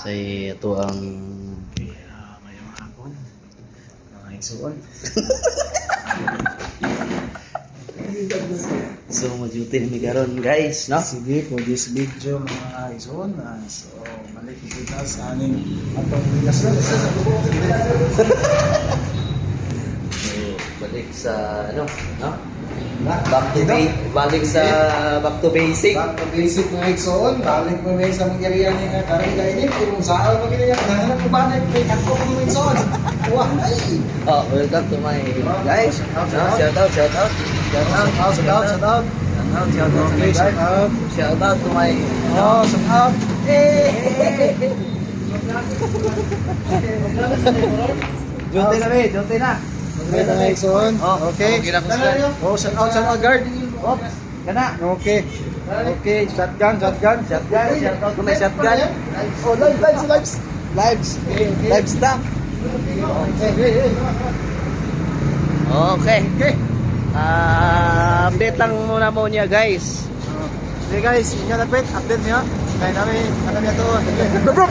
Say ito ang Mayong hapon. Mga igsuon. so mo-duty mi karon guys, no? Sige, for this video mga igsuon. So, balik kita sa aning atong relasyon. So, balik sa ano, no? Balik sa back to basic. Back to basic mga igsuon. Balik mo na sa mga area ni nga karang kainin. Kung saan mo kini nga nahanap mo balik kay ako mga igsuon. Wah, ay. Oh, welcome to my guys. Shout out. Shout out. Okay, shout out. Shout out to my Oh, shout out. Jote na be, jote na. Okay, mga igsuon. Oh, Okay. okay na po sila. Oh, shout out guard. Oops, kana. Okay. Okay, shotgun. Shotgun, shout out to my shotgun. Oh, lives. Livestock. Okay. Update lang muna mo niya guys. Okay guys, inyo na pet, update niyo. Kaya namin, niya to. Bro!